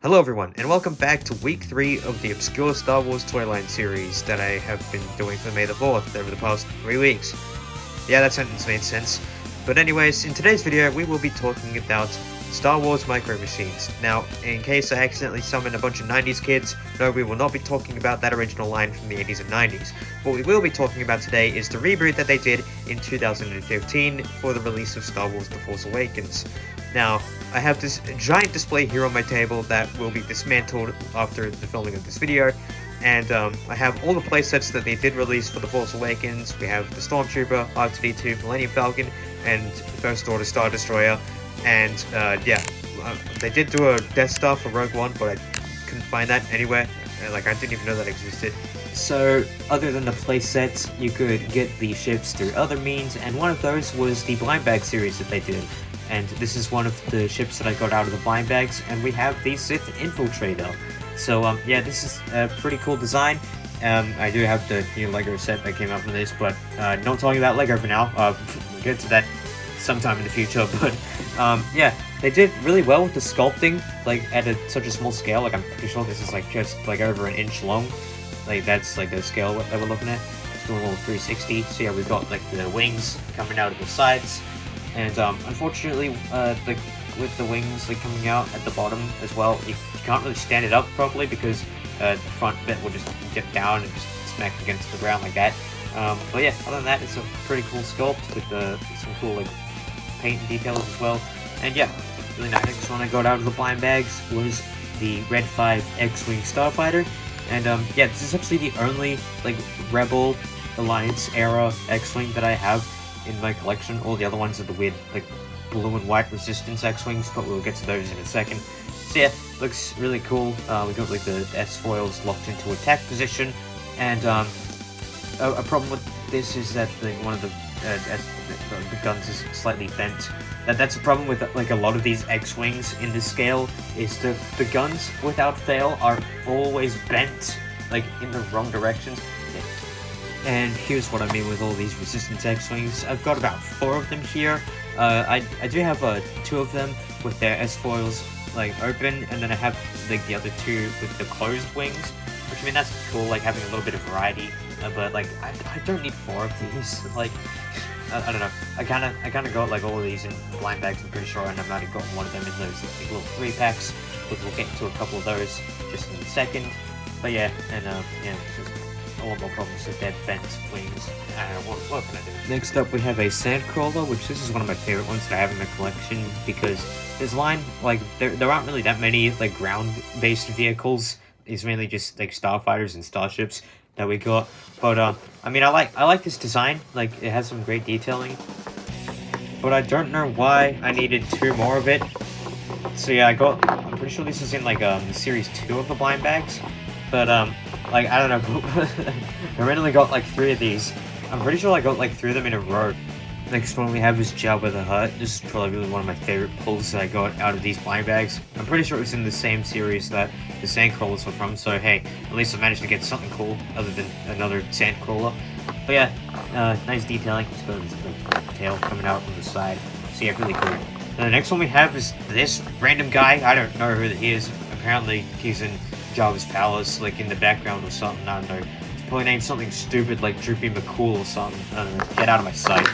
Hello everyone, and welcome back to week 3 of the obscure Star Wars toy line series that I have been doing for May the 4th over the past 3 weeks. Yeah, that sentence made sense. But anyways, in today's video we will be talking about Star Wars Micro Machines. Now, in case I accidentally summoned a bunch of 90s kids, no, we will not be talking about that original line from the 80s and 90s. What we will be talking about today is the reboot that they did in 2015 for the release of Star Wars The Force Awakens. Now, I have this giant display here on my table that will be dismantled after the filming of this video, and I have all the playsets that they did release for The Force Awakens. We have the Stormtrooper, R2-D2, Millennium Falcon, and First Order Star Destroyer, and they did do a Death Star for Rogue One, but I couldn't find that anywhere, and I didn't even know that existed. So, other than the playsets, you could get the ships through other means, and one of those was the blind bag series that they did. And this is one of the ships that I got out of the blind bags, and we have the Sith Infiltrator. So, yeah, this is a pretty cool design. I do have the new LEGO set that came out from this, but not talking about LEGO for now. We'll get to that sometime in the future, but yeah, they did really well with the sculpting, at such a small scale. I'm pretty sure this is just over an inch long. That's the scale that we're looking at. It's doing a little 360. So yeah, we've got the wings coming out of the sides, and unfortunately, with the wings coming out at the bottom as well, you can't really stand it up properly because the front bit will just dip down and just smack against the ground like that. But yeah, other than that, it's a pretty cool sculpt with some cool paint and details as well. And yeah, really nice. Next one I got out of the blind bags was the Red 5 X-Wing Starfighter. And yeah, this is actually the only Rebel Alliance era X-Wing that I have in my collection. All the other ones are the weird blue and white Resistance X-Wings, but we'll get to those in a second. So yeah, looks really cool. We got the S-foils locked into attack position, and a problem with this is that one of the guns is slightly bent. That's a problem with a lot of these X-Wings in this scale, is the guns without fail are always bent in the wrong directions. Yeah. And here's what I mean with all these Resistance X-Wings. I've got about 4 of them here. I do have 2 of them with their S-foils open, and then I have the other 2 with the closed wings, which, I mean, that's cool, having a little bit of variety, but I don't need 4 of these. I don't know, I kinda got all of these in blind bags, I'm pretty sure, and I might have gotten one of them in those little 3-packs, but we'll get into a couple of those just in a second. But yeah, and yeah, just a lot more problems with their bent wings. What can I do? Next up, we have a Sandcrawler, which this is one of my favorite ones that I have in my collection, because this line, there aren't really that many ground-based vehicles. It's mainly just starfighters and starships that we got. But I mean, I like this design. It has some great detailing, but I don't know why I needed 2 more of it. So yeah, I'm pretty sure this is in series 2 of the blind bags, but I don't know. I randomly got 3 of these. I'm pretty sure I got 3 of them in a row. Next one we have is Jabba the Hutt. This is probably really one of my favorite pulls that I got out of these blind bags. I'm pretty sure it was in the same series that the Sandcrawlers were from, so hey, at least I managed to get something cool other than another Sandcrawler. But yeah, nice detailing. It's got this tail coming out from the side. So yeah, really cool. And the next one we have is this random guy. I don't know who he is. Apparently he's in Jabba's palace, in the background or something. I don't know. It's probably named something stupid like Droopy McCool or something. I don't know. Get out of my sight.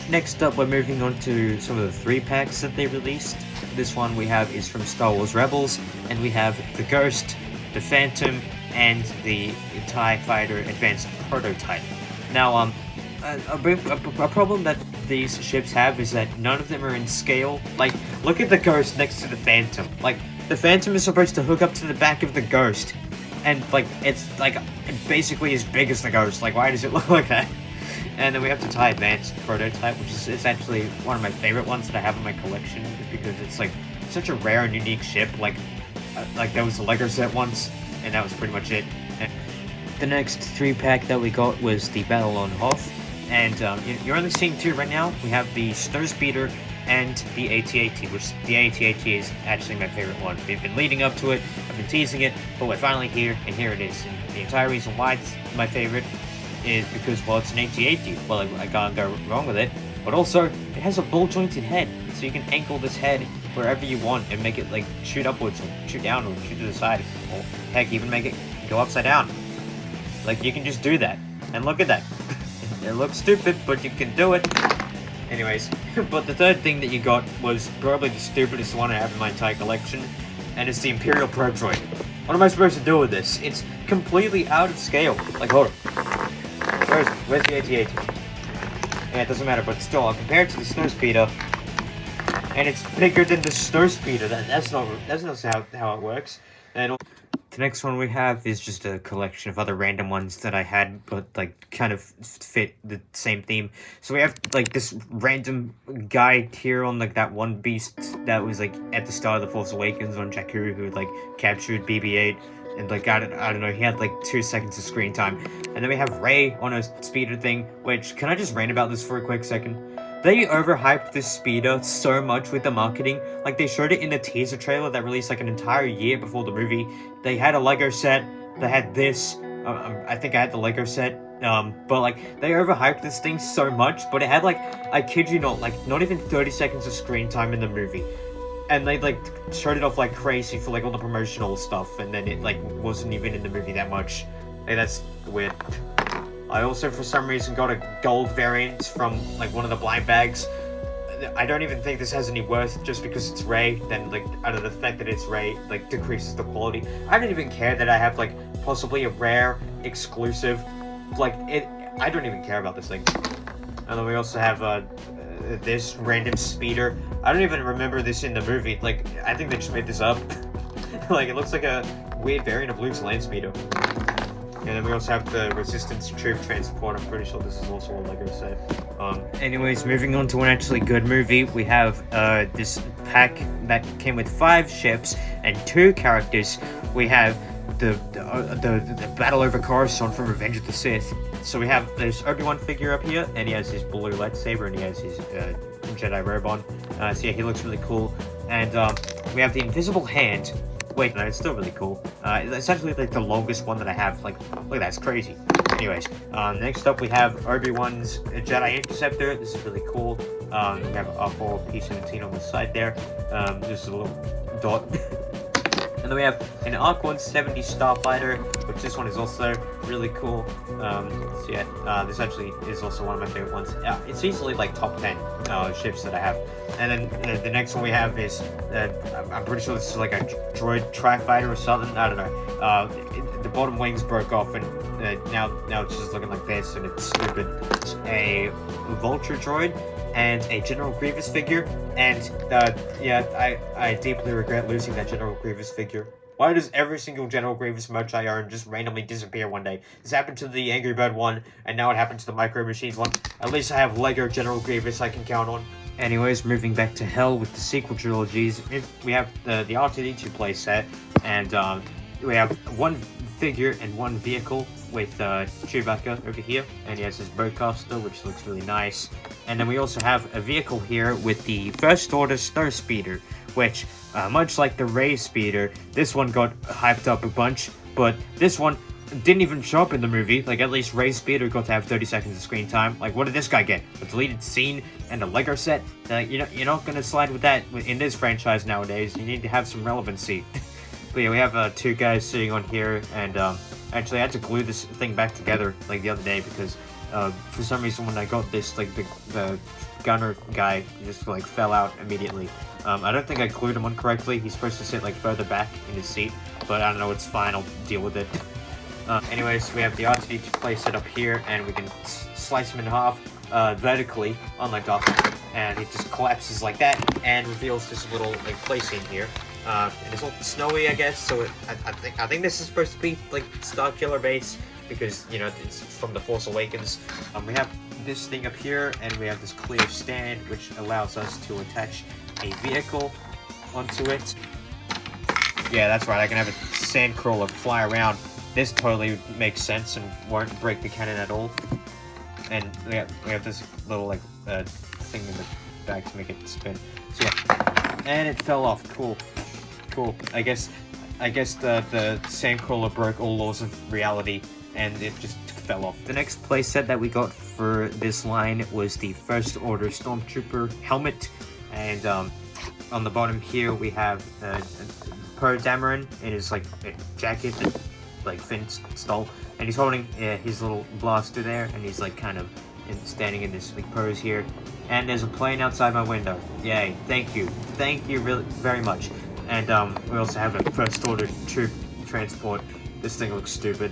Next up, we're moving on to some of the 3-packs that they released. This one we have is from Star Wars Rebels, and we have the Ghost, the Phantom, and the TIE Fighter Advanced Prototype. Now, a problem that these ships have is that none of them are in scale. Look at the Ghost next to the Phantom. The Phantom is supposed to hook up to the back of the Ghost, and it's basically as big as the Ghost. Why does it look like that? And then we have the TIE Advanced Prototype, which is actually one of my favorite ones that I have in my collection, because it's such a rare and unique ship. There was a LEGO set once, and that was pretty much it. And the next 3-pack that we got was the Battle on Hoth, and you're only seeing 2 right now. We have the Snowspeeder and the AT-AT, which the AT-AT is actually my favorite one. We've been leading up to it, I've been teasing it, but we're finally here, and here it is. And the entire reason why it's my favorite is because, well, it's an AT-AT. Well, I can't go wrong with it. But also, it has a ball-jointed head, so you can angle this head wherever you want and make it like shoot upwards or shoot down or shoot to the side, or heck, even make it go upside down. Like, you can just do that, and look at that. It looks stupid, but you can do it. Anyways, but the third thing that you got was probably the stupidest one I have in my entire collection, and it's the Imperial Probe Droid. What am I supposed to do with this? It's completely out of scale. Like, hold on. Where's the AT-AT? Yeah, it doesn't matter, but still, I'll compare it to the Snowspeeder, and it's bigger than the Snowspeeder. That's not how it works. And the next one we have is just a collection of other random ones that I had, but like kind of fit the same theme. So we have like this random guy here on like that one beast that was like at the start of The Force Awakens on Jakku, who like captured BB-8, and like I don't know, he had like 2 seconds of screen time. And then we have Rey on a speeder thing, which, can I just rant about this for a quick second? They overhyped this speeder so much with the marketing. Like, they showed it in the teaser trailer that released like an entire year before the movie. They had a Lego set. They had this. I think I had the Lego set. But like, they overhyped this thing so much. But it had like, I kid you not, like not even 30 seconds of screen time in the movie. And they like showed it off like crazy for like all the promotional stuff. And then it like wasn't even in the movie that much. Like, that's weird. I also, for some reason, got a gold variant from, like, one of the blind bags. I don't even think this has any worth just because it's Rey. Then, like, out of the fact that it's Rey, like, decreases the quality. I don't even care that I have, like, possibly a rare, exclusive, like, I don't even care about this thing. And then we also have, this random speeder. I don't even remember this in the movie. Like, I think they just made this up. Like, it looks like a weird variant of Luke's land speeder. And then we also have the Resistance Troop Transport. I'm pretty sure this is also a Lego set. Anyways, moving on to an actually good movie, we have this pack that came with 5 ships and 2 characters. We have the battle over Coruscant from Revenge of the Sith. So we have this Obi-Wan figure up here, and he has his blue lightsaber, and he has his Jedi robe on. So yeah, he looks really cool. And we have the Invisible Hand. Wait, no, it's still really cool. It's essentially like the longest one that I have. Like, look at that, it's crazy. Anyways, next up we have Obi-Wan's Jedi Interceptor. This is really cool. We have R4 P17 on the side there. Just a little dot. And then we have an ARC 170 Starfighter, which this one is also really cool. So yeah, this actually is also one of my favorite ones. It's easily like top 10 ships that I have. And then the next one we have is, I'm pretty sure this is like a droid tri-fighter or something. I don't know. The bottom wings broke off, and now it's just looking like this, and it's stupid. It's a Vulture droid and a General Grievous figure, and yeah, I deeply regret losing that General Grievous figure. Why does every single General Grievous merch I own just randomly disappear one day? This happened to the Angry Bird one, and now it happened to the Micro Machines one. At least I have Lego General Grievous I can count on. Anyways, moving back to Hell with the sequel trilogies, we have the R2-D2 playset, and we have 1 figure and 1 vehicle with Chewbacca over here, and he has his bowcaster, which looks really nice. And then we also have a vehicle here with the First Order Snowspeeder, which, much like the Rey Speeder, this one got hyped up a bunch, but this one didn't even show up in the movie. Like, at least Rey Speeder got to have 30 seconds of screen time. Like, what did this guy get? A deleted scene and a Lego set? You're not gonna slide with that in this franchise nowadays. You need to have some relevancy. But yeah, we have 2 guys sitting on here, and actually I had to glue this thing back together like the other day because for some reason when I got this, like the gunner guy just like fell out immediately. I don't think I glued him on correctly. He's supposed to sit like further back in his seat, but I don't know, it's fine, I'll deal with it. Anyways, we have the R2-D2 playset up here, and we can slice him in half vertically, unlike Darth, and it just collapses like that and reveals this little like place in here. And it's all snowy, I guess. So I think this is supposed to be like Starkiller Base because, you know, it's from The Force Awakens. We have this thing up here, and we have this clear stand which allows us to attach a vehicle onto it. Yeah, that's right. I can have a sandcrawler fly around. This totally makes sense and won't break the cannon at all. And we have this little like thing in the back to make it spin. So yeah, and it fell off. Cool. I guess the sandcrawler broke all laws of reality, and it just fell off. The next playset that we got for this line was the First Order Stormtrooper helmet, and on the bottom here we have Poe Dameron in his like jacket that like Finn stole, and he's holding his little blaster there, and he's like kind of standing in this like pose here. And there's a plane outside my window. Yay! Thank you really very much. And we also have a first order troop transport. This thing looks stupid.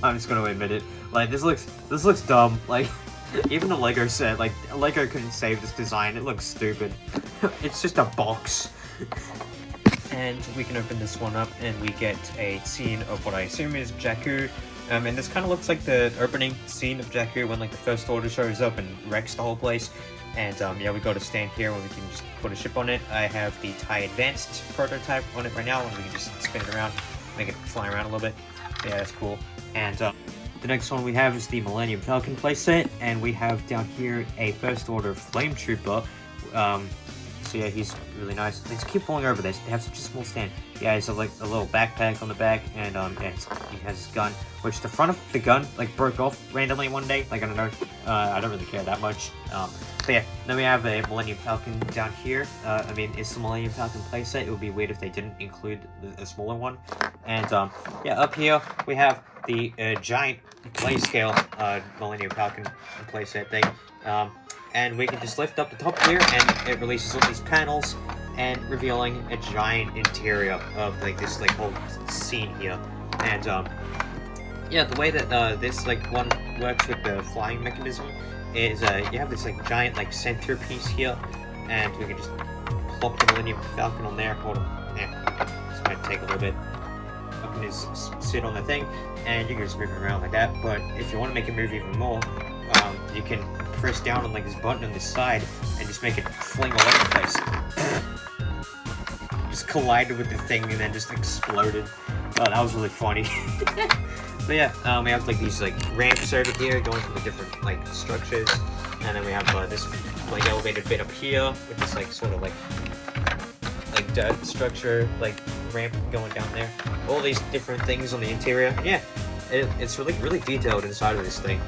I'm just gonna admit it. Like this looks dumb. Like even the Lego set, like Lego couldn't save this design. It looks stupid. It's just a box. And we can open this one up, and we get a scene of what I assume is Jakku. And this kind of looks like the opening scene of Jakku when like the First Order shows up and wrecks the whole place. And yeah, we got a stand here where we can just put a ship on it. I have the TIE Advanced prototype on it right now, and we can just spin it around, make it fly around a little bit. Yeah, that's cool. And the next one we have is the Millennium Falcon playset, and we have down here a First Order Flame Trooper. So yeah, he's really nice. They just keep falling over this. They have such a small stand. Yeah, he's like a little backpack on the back, and yeah, he has his gun, which the front of the gun like broke off randomly one day. Like I don't know, I don't really care that much. But yeah, then we have a Millennium Falcon down here. I mean, it's the Millennium Falcon playset. It would be weird if they didn't include a smaller one. And yeah, up here we have the giant Playscale Millennium Falcon playset thing. And we can just lift up the top here, and it releases all these panels, and revealing a giant interior of like this like whole scene here. And yeah, the way that this like one works with the flying mechanism is you have this like giant like centerpiece here, and we can just plop the Millennium Falcon on there. Hold on, yeah, this might take a little bit. I can just sit on the thing, and you can just move it around like that. But if you want to make it move even more, you can press down on like this button on this side and just make it fling all over the place. Just collided with the thing and then just exploded. Oh, that was really funny. But yeah, we have like these like ramps over here going from the different like structures, and then we have this like elevated bit up here, which is like sort of like dirt structure, like ramp going down there. All these different things on the interior. Yeah, it's really detailed inside of this thing.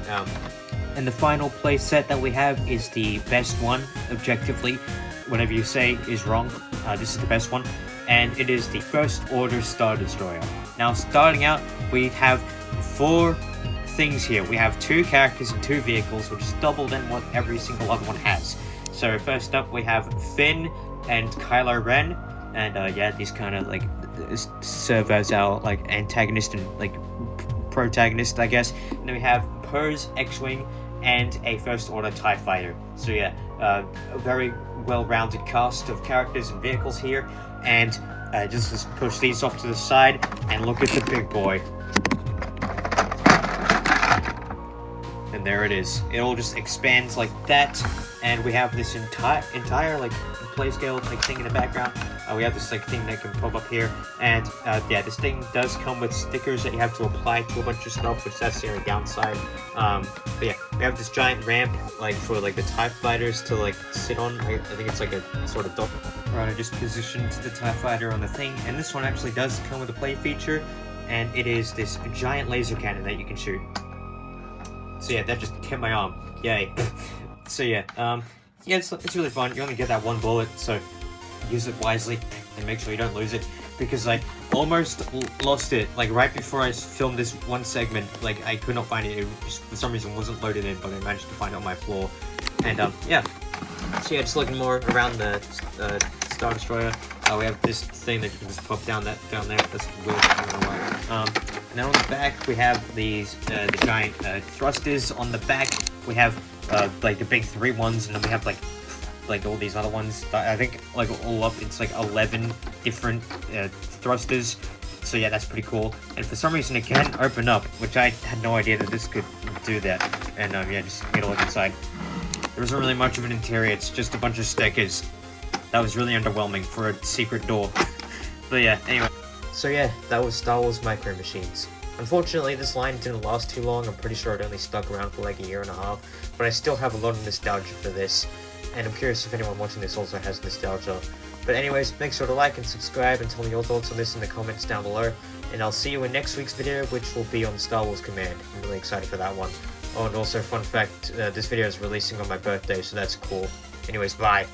And the final play set that we have is the best one, objectively. Whatever you say is wrong. This is the best one. And it is the First Order Star Destroyer. Now, starting out, we have 4 things here. We have 2 characters and 2 vehicles, which is double than what every single other one has. So, first up, we have Finn and Kylo Ren. And yeah, these kind of like serve as our like antagonist and like protagonist, I guess. And then we have Poe's X-Wing and a First Order TIE Fighter. So yeah, a very well-rounded cast of characters and vehicles here. And just push these off to the side and look at the big boy. And there it is. It all just expands like that, and we have this entire like Playscale like thing in the background. We have this like thing that can pop up here, and yeah, this thing does come with stickers that you have to apply to a bunch of stuff, which that's the only downside. But yeah, we have this giant ramp like for like the TIE fighters to like sit on. I think it's like a sort of dock. Right, I just positioned the TIE fighter on the thing, and this one actually does come with a play feature, and it is this giant laser cannon that you can shoot. So yeah, that just hit my arm. Yay. So yeah, yeah, it's really fun. You only get that one bullet, so use it wisely and make sure you don't lose it, because I almost lost it like right before I filmed this one segment. Like I could not find it. It just, for some reason wasn't loaded in, but I managed to find it on my floor. And yeah, so yeah, just looking more around the Star Destroyer. We have this thing that you can just pop down there. That's weird. I don't know why. And then on the back we have these the giant thrusters on the back. We have like the big 3 ones, and then we have like all these other ones. I think like all up it's like 11 different thrusters. So yeah, that's pretty cool. And for some reason it can open up, which I had no idea that this could do that. And yeah, just get a look inside. There isn't really much of an interior. It's just a bunch of stickers. That was really underwhelming for a secret door. But yeah, anyway. So yeah, that was Star Wars Micro Machines. Unfortunately, this line didn't last too long. I'm pretty sure it only stuck around for like a year and a half. But I still have a lot of nostalgia for this. And I'm curious if anyone watching this also has nostalgia. But anyways, make sure to like and subscribe and tell me your thoughts on this in the comments down below. And I'll see you in next week's video, which will be on Star Wars Command. I'm really excited for that one. Oh, and also, fun fact, this video is releasing on my birthday, so that's cool. Anyways, bye.